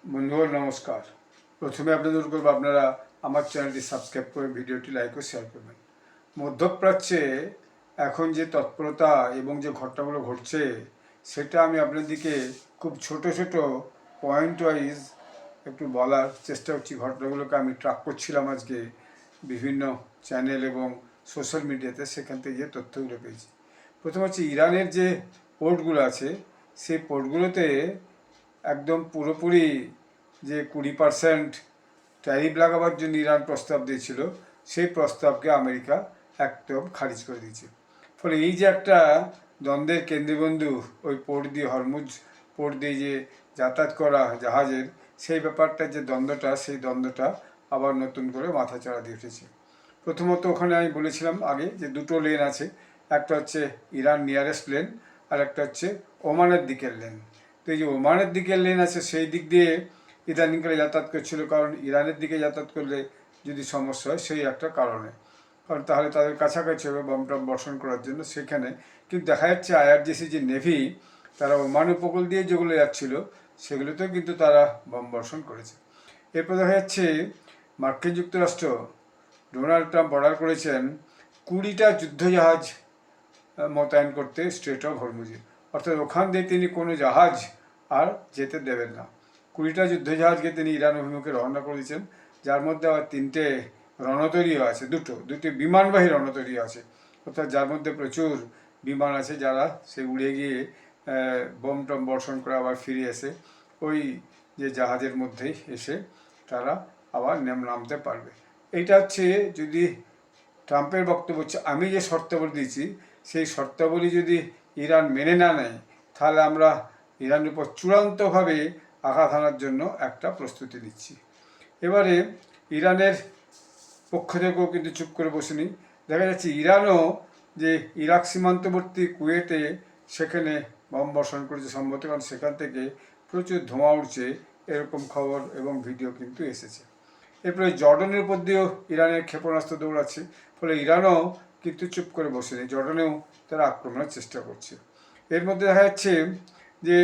বন্ধুগণ নমস্কার। প্রথমে আপনাদের করবো আপনারা আমার চ্যানেলটি সাবস্ক্রাইব করে ভিডিওটি লাইক ও শেয়ার করবেন। মধ্যপ্রাচ্যে এখন যে তৎপরতা এবং যে ঘটনাগুলো ঘটছে সেটা আমি আপনাদেরকে খুব ছোট ছোট পয়েন্ট ওয়াইজ একটু বলার চেষ্টা করছি। ঘটনাগুলোকে আমি ট্র্যাক করছিলাম আজকে বিভিন্ন চ্যানেল এবং সোশ্যাল মিডিয়াতে, সেখান থেকে যে তথ্যগুলো পেয়েছি। প্রথম হচ্ছে ইরানের যে পোর্টগুলো আছে সেই পোর্টগুলোতে একদম পুরোপুরি যে 20% ট্যারিফ লাগাবার জন্য ইরান প্রস্তাব দিয়েছিল, সেই প্রস্তাবকে আমেরিকা একদম খারিজ করে দিয়েছে। ফলে এই যে একটা দ্বন্দ্বের কেন্দ্রবিন্দু, ওই পোর্ট দিয়ে, হরমুজ পোর্ট দিয়ে যে যাতায়াত করা জাহাজের, সেই ব্যাপারটা যে দ্বন্দ্বটা, সেই দ্বন্দ্বটা আবার নতুন করে মাথাচাড়া দিয়ে উঠেছে। প্রথমত ওখানে আমি বলেছিলাম আগে যে দুটো লেন আছে, একটা হচ্ছে ইরান নিয়ারেস্ট লেন আর একটা হচ্ছে ওমানের দিকের লেন। তো এই যে ওমানের দিকের লেন আছে সেই দিক দিয়ে ইদানিংকালে যাতায়াত করছিল, কারণ ইরানের দিকে যাতায়াত করলে যদি সমস্যা হয় সেই একটা কারণে, কারণ তাহলে তাদের কাছাকাছি হবে বম টম বর্ষণ করার জন্য সেখানে। কিন্তু দেখা যাচ্ছে আইআরজিসি যে নেভি, তারা ওমান উপকূল দিয়ে যেগুলো যাচ্ছিল সেগুলোতেও কিন্তু তারা বম বর্ষণ করেছে। এরপর দেখা যাচ্ছে মার্কিন যুক্তরাষ্ট্র ডোনাল্ড ট্রাম্প অর্ডার করেছেন 20টা যুদ্ধজাহাজ মোতায়েন করতে স্ট্রেট অফ হরমুজে, অর্থাৎ ওখান দিয়ে তিনি কোনো জাহাজ আর যেতে দেবেন না। 20টা যুদ্ধজাহাজকে তিনি ইরান অভিমুখে রওনা করে দিয়েছেন, যার মধ্যে আবার 3টে রণতরীয় আছে, দুটি বিমানবাহী রণতরীয় আছে, অর্থাৎ যার মধ্যে প্রচুর বিমান আছে যারা সে উড়ে গিয়ে বোম টম বর্ষণ করে আবার ফিরে এসে ওই যে জাহাজের মধ্যেই এসে তারা আবার নামতে পারবে। এইটা হচ্ছে যদি ট্রাম্পের বক্তব্য হচ্ছে আমি যে শর্তাবলী দিয়েছি সেই শর্তাবলী যদি ইরান মেনে না নেয় তাহলে আমরা ইরানের উপর চূড়ান্তভাবে আঘাত হানার জন্য একটা প্রস্তুতি নিচ্ছি। এবারে ইরানের পক্ষ থেকেও কিন্তু চুপ করে বসেনি। দেখা যাচ্ছে ইরানও যে ইরাক সীমান্তবর্তী কুয়েতে সেখানে বম বর্ষণ করেছে সম্ভবত, কারণ সেখান থেকে প্রচুর ধোঁয়া উঠছে, এরকম খবর এবং ভিডিও কিন্তু এসেছে। এরপরে জর্ডানের উপর দিয়েও ইরানের ক্ষেপণাস্ত্র দৌড়াচ্ছে, ফলে ইরানও কিন্তু চুপ করে বসে নেই, জর্ডানেও তারা আক্রমণের চেষ্টা করছে। এর মধ্যে দেখা যাচ্ছে যে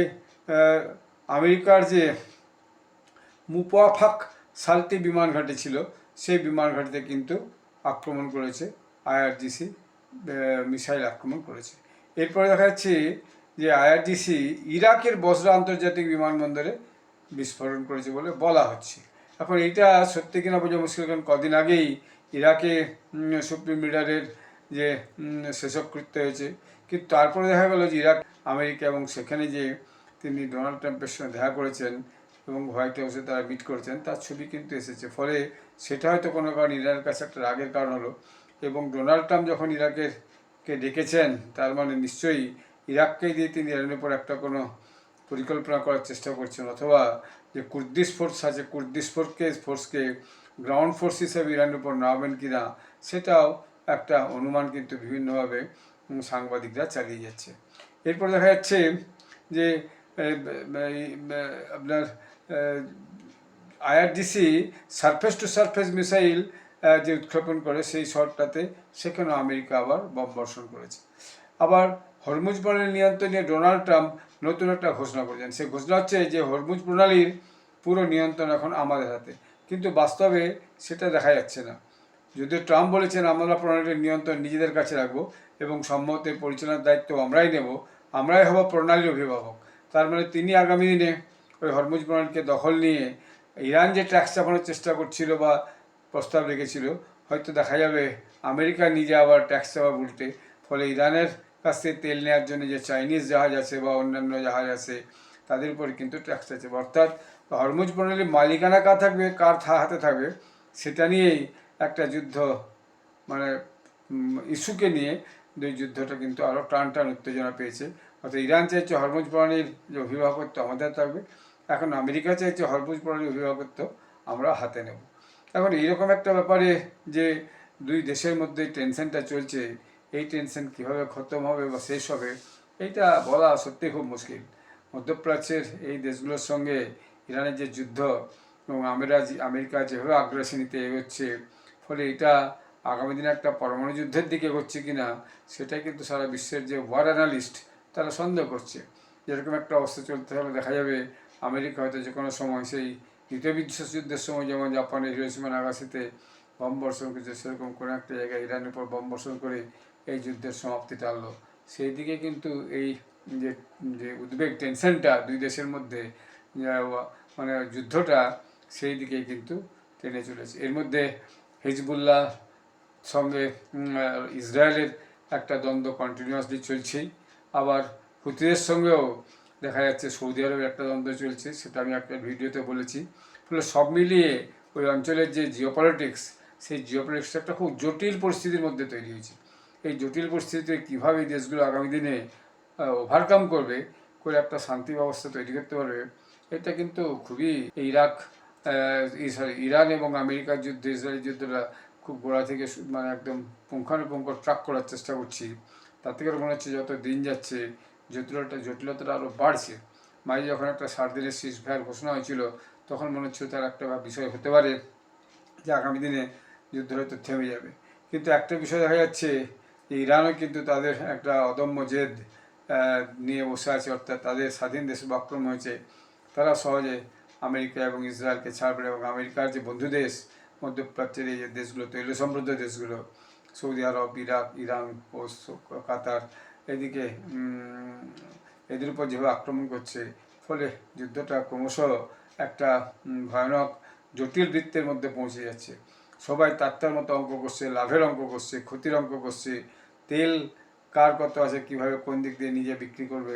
আমেরিকার যে মুপাফাক সালটি বিমান ঘাঁটি ছিল সেই বিমান ঘাঁটিতে কিন্তু আক্রমণ করেছে আইআরজিসি, মিসাইল আক্রমণ করেছে। এরপরে দেখা যাচ্ছে যে আইআরজিসি ইরাকের বসরা আন্তর্জাতিক বিমানবন্দরে বিস্ফোরণ করেছে বলে বলা হচ্ছে। এখন এইটা সত্যি কিনা বোঝা মুশকিল, কারণ কদিন আগেই ইরাকে সুপ্রিম লিডারের যে শেষকৃত্য হয়েছে, কিন্তু তারপরে দেখা গেল যে ইরাক আমেরিকা এবং সেখানে যে তিনি ডোনাল্ড ট্রাম্পের সঙ্গে দেখা করেছেন এবং হোয়াইট হাউসে তারা মিট করেছেন তার ছবি কিন্তু এসেছে। ফলে সেটা হয়তো কোনো কারণ ইরানের কাছে একটা রাগের কারণ হলো, এবং ডোনাল্ড ট্রাম্প যখন ইরাকেরকে ডেকেছেন তার মানে নিশ্চয়ই ইরাককেই দিয়ে তিনি ইরানের উপর একটা কোনো পরিকল্পনা করার চেষ্টা করছেন, অথবা যে কুর্দিশ ফোর্স আছে কুর্দিশ ফোর্সকে গ্রাউন্ড ফোর্স হিসেবে ইরানের উপর নামাবেন কিনা সেটাও একটা অনুমান কিন্তু বিভিন্নভাবে সাংবাদিকরা চালিয়ে যাচ্ছে। এরপর দেখা যাচ্ছে যে আপনার IRGC surface two surface missile যে উৎক্ষেপণ করে সেই শটটাতে সেখানেও আমেরিকা আবার বম বর্ষণ করেছে। আবার হরমুজ প্রণালী নিয়ন্ত্রণ নিয়ে ডোনাল্ড ট্রাম্প নতুন একটা ঘোষণা করেছেন। সেই ঘোষণা হচ্ছে যে হরমুজ প্রণালীর পুরো নিয়ন্ত্রণ এখন আমাদের হাতে, কিন্তু বাস্তবে সেটা দেখা যাচ্ছে না। যদিও ট্রাম্প বলেছেন আমরা প্রণালীর নিয়ন্ত্রণ নিজেদের কাছে রাখবো এবং সম্মত পরিচালনার দায়িত্ব আমরাই নেব, আমরাই হব প্রণালীর অভিভাবক। তার মানে তিনি আগামী দিনে ওই হরমুজ প্রণালীকে দখল নিয়ে ইরান যে ট্যাক্স চাপানোর চেষ্টা করছিল বা প্রস্তাব রেখেছিল, হয়তো দেখা যাবে আমেরিকা নিজে আবার ট্যাক্স চাপা উল্টে, ফলে ইরানের কাছ থেকে তেল নেওয়ার জন্য যে চাইনিজ জাহাজ আছে বা অন্যান্য জাহাজ আছে তাদের উপরে কিন্তু ট্যাক্স আছে। অর্থাৎ হরমুজ প্রণালীর মালিকানা কার থাকবে, কার হাতে থাকবে, সেটা নিয়েই একটা যুদ্ধ, মানে ইস্যুকে নিয়ে দুই যুদ্ধটা কিন্তু আরও টান উত্তেজনা পেয়েছে। অর্থাৎ ইরান চাইছে হরমুজ প্রণালীর যে অভিভাবকত্ব আমাদের থাকবে, এখন আমেরিকা চাইছে হরমুজ প্রণালীর অভিভাবকত্ব আমরা হাতে নেব। এখন এইরকম একটা ব্যাপারে যে দুই দেশের মধ্যে টেনশনটা চলছে, এই টেনশন কীভাবে খতম হবে বা শেষ হবে এইটা বলা সত্যি খুব মুশকিল। মধ্যপ্রাচ্যের এই দেশগুলোর সঙ্গে ইরানের যে যুদ্ধ এবং আমেরিকা যেভাবে আগ্রাসনীতে এগোচ্ছে, ফলে এটা আগামী দিনে একটা পরমাণু যুদ্ধের দিকে এগোচ্ছে কিনা সেটাই কিন্তু সারা বিশ্বের যে ওয়ার অ্যানালিস্ট তারা সন্দেহ করছে। যেরকম একটা অবস্থা চলতে হলে দেখা যাবে আমেরিকা হয়তো যে কোনো সময় সেই দ্বিতীয় বিশ্বযুদ্ধের সময় যেমন জাপানের হিরোশিমা নাগাসাকিতে বম বর্ষণ করেছে, সেরকম কোনো একটা জায়গায় ইরানের উপর বম বর্ষণ করে এই যুদ্ধের সমাপ্তি টানলো। সেই দিকে কিন্তু এই যে যে উদ্বেগ টেনশনটা দুই দেশের মধ্যে, মানে যুদ্ধটা, সেই দিকেই কিন্তু টেনে চলেছে। এর মধ্যে হিজবুল্লাহ সঙ্গে ইসরায়েলের একটা দ্বন্দ্ব কন্টিনিউয়াসলি চলছেই, আবার হুতিদের সঙ্গেও দেখা যাচ্ছে সৌদি আরবের একটা দ্বন্দ্ব চলছে, সেটা আমি একটা ভিডিওতে বলেছি। ফলে সব মিলিয়ে ওই অঞ্চলের যে জিওপলিটিক্স, সেই জিওপলিটিক্সটা একটা খুব জটিল পরিস্থিতির মধ্যে তৈরি হয়েছে। এই জটিল পরিস্থিতিতে কীভাবে এই দেশগুলো আগামী দিনে ওভারকাম করবে, করে একটা শান্তি ব্যবস্থা তৈরি করতে পারবে, এটা কিন্তু খুবই ইরাক ইরান এবং আমেরিকার যুদ্ধ, ইসরায়েলের যুদ্ধটা খুব গোড়া থেকে মানে একদম পুঙ্খানুপুঙ্খ ট্রাক করার চেষ্টা করছি। তার থেকে মনে হচ্ছে যত দিন যাচ্ছে জটিলতাটা আরও বাড়ছে। মাঝে যখন একটা 7 দিনের সিজফায়ার ঘোষণা হয়েছিল, তখন মনে হচ্ছিল তার একটা বিষয় হতে পারে যে আগামী দিনে যুদ্ধ হয়তো থেমে যাবে। কিন্তু একটা বিষয় দেখা যাচ্ছে যে ইরানও কিন্তু তাদের একটা অদম্য জেদ নিয়ে বসে আছে, অর্থাৎ তাদের স্বাধীন দেশে আক্রমণ হয়েছে, তারা সহজে আমেরিকা এবং ইসরায়েলকে ছাড়বে। এবং আমেরিকার যে বন্ধু দেশ, মধ্যপ্রাচ্যের এই যে দেশগুলো, তৈল সমৃদ্ধ দেশগুলো, সৌদি আরব, ইরাক, ইরান ও কাতার, এদিকে এদের উপর যেভাবে আক্রমণ করছে, ফলে যুদ্ধটা ক্রমশ একটা ভয়ানক জটিল বৃত্তের মধ্যে পৌঁছে যাচ্ছে। সবাই তার মতো অঙ্ক করছে, লাভের অঙ্ক করছে, ক্ষতির অঙ্ক করছে, তেল কার কত আছে, কীভাবে কোন দিক দিয়ে নিজে বিক্রি করবে,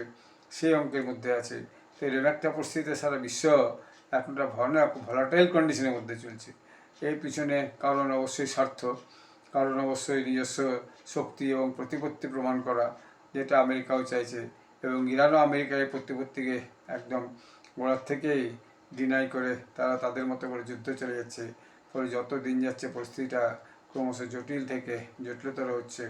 সেই অঙ্কের মধ্যে আছে। তো এরকম একটা পরিস্থিতিতে সারা বিশ্ব এখন একটা ভলাটাইল কন্ডিশনের মধ্যে চলছে। এর পিছনে কারণ অবশ্যই স্বার্থ, কারণ অবশ্যই নিজস্ব শক্তি এবং প্রতিপত্তি প্রমাণ করা, যেটা আমেরিকাও চাইছে, এবং ইরানও আমেরিকার এই প্রতিপত্তিকে একদম গোড়ার থেকেই ডিনাই করে তারা তাদের মতো করে যুদ্ধ চলে যাচ্ছে। ফলে যত দিন যাচ্ছে পরিস্থিতিটা ক্রমশ জটিল থেকে জটিলতর হচ্ছে।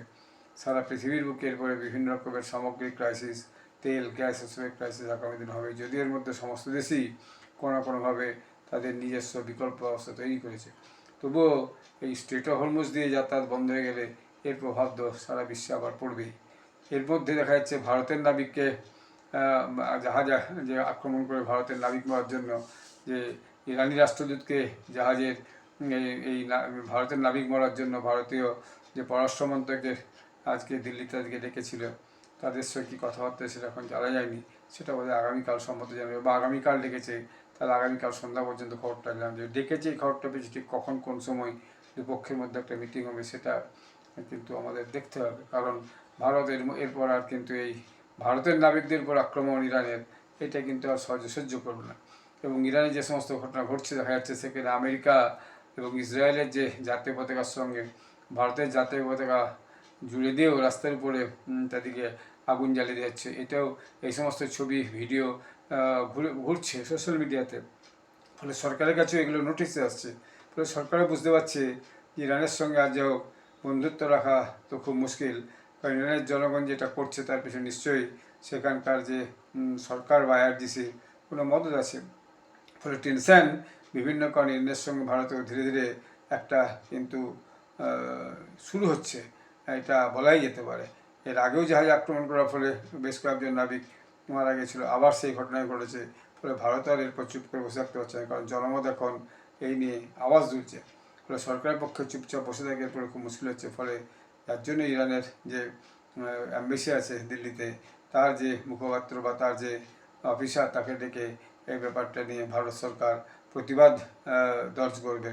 সারা পৃথিবীর বুকে এরপরে বিভিন্ন রকমের সামগ্রিক ক্রাইসিস, তেল, গ্যাস এসবের ক্রাইসিস আগামী দিন হবে, যদিও এর মধ্যে সমস্ত দেশই কোনো না কোনোভাবে তাদের নিজস্ব বিকল্প ব্যবস্থা তৈরি করেছে। তবুও এই স্ট্রেট অফ হরমুজ দিয়ে যাতায়াত বন্ধ হয়ে গেলে এর প্রভাব তো সারা বিশ্বে আবার পড়বেই। এর মধ্যে দেখা যাচ্ছে ভারতের নাবিককে জাহাজ যে আক্রমণ করে ভারতের নাবিক মারার জন্য, যে ইরানি রাষ্ট্রদূতকে জাহাজের এই ভারতের নাবিক মারার জন্য ভারতীয় যে পররাষ্ট্র মন্ত্রকের আজকে দিল্লিতে ডেকেছিল, তাদের সঙ্গে কী কথাবার্তা সেটা এখন জানা যায়নি। সেটা বোধহয় আগামীকাল সম্মত জানাবে, বা আগামীকাল ডেকেছে, তাহলে আগামীকাল সন্ধ্যা পর্যন্ত খবরটা জানাবে। যে ডেকেছে এই খবরটা পেয়েছি, ঠিক কখন কোন সময় দুপক্ষের মধ্যে একটা মিটিং হবে সেটা কিন্তু আমাদের দেখতে হবে। কারণ ভারতের এরপর আর কিন্তু এই ভারতের নাবিকদের উপর আক্রমণ ইরানের, এটা কিন্তু আর সহজে সহ্য করবে না। এবং ইরানে যে সমস্ত ঘটনা ঘটছে দেখা যাচ্ছে, সেখানে আমেরিকা এবং ইসরায়েলের যে জাতীয় পতাকার সঙ্গে ভারতের জাতীয় পতাকা জুড়ে দিয়েও রাস্তার উপরে তাদেরকে আগুন জ্বালিয়ে দিচ্ছে। এটাও এই সমস্ত ছবি ভিডিও ঘুরছে সোশ্যাল মিডিয়াতে। ফলে সরকারের কাছেও এগুলো নোটিশে আসছে। ফলে সরকারও বুঝতে পারছে ইরানের সঙ্গে আজ হোক বন্ধুত্ব রাখা তো খুব মুশকিল, কারণ ইরানের জনগণ যেটা করছে তার পিছনে নিশ্চয়ই সেখানকার যে সরকার বা আইআরজিসি কোনো মদত আছে। ফলে টেনশন বিভিন্ন কারণে ইরানের সঙ্গে ভারতেও ধীরে ধীরে একটা কিন্তু শুরু হচ্ছে, এটা বলাই যেতে পারে। এর আগেও জাহাজ আক্রমণ করার ফলে বেশ কয়েকজন নাবিক মারা গেছিলো, আবার সেই ঘটনায় ঘটেছে। ফলে ভারত আর এরপর চুপ করে বসে থাকতে পারছে না, কারণ জনমত এখন এই নিয়ে আওয়াজ তুলছে। ফলে সরকারের পক্ষে চুপচাপ বসে থাকে এরপরে খুব মুশকিল হচ্ছে। ফলে যার জন্য ইরানের যে অ্যাম্বাসি আছে দিল্লিতে, তার যে মুখপাত্র বা তার যে অফিসার, তাকে ডেকে এই ব্যাপারটা নিয়ে ভারত সরকার প্রতিবাদ দর্জ করবে,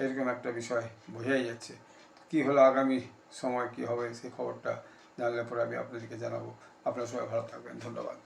এরকম একটা বিষয় বোঝাই যাচ্ছে। কী হলো আগামী সময় কী হবে সেই খবরটা জানলে পরে আমি আপনাদেরকে জানাবো। আপনারা সবাই ভালো থাকবেন, ধন্যবাদ।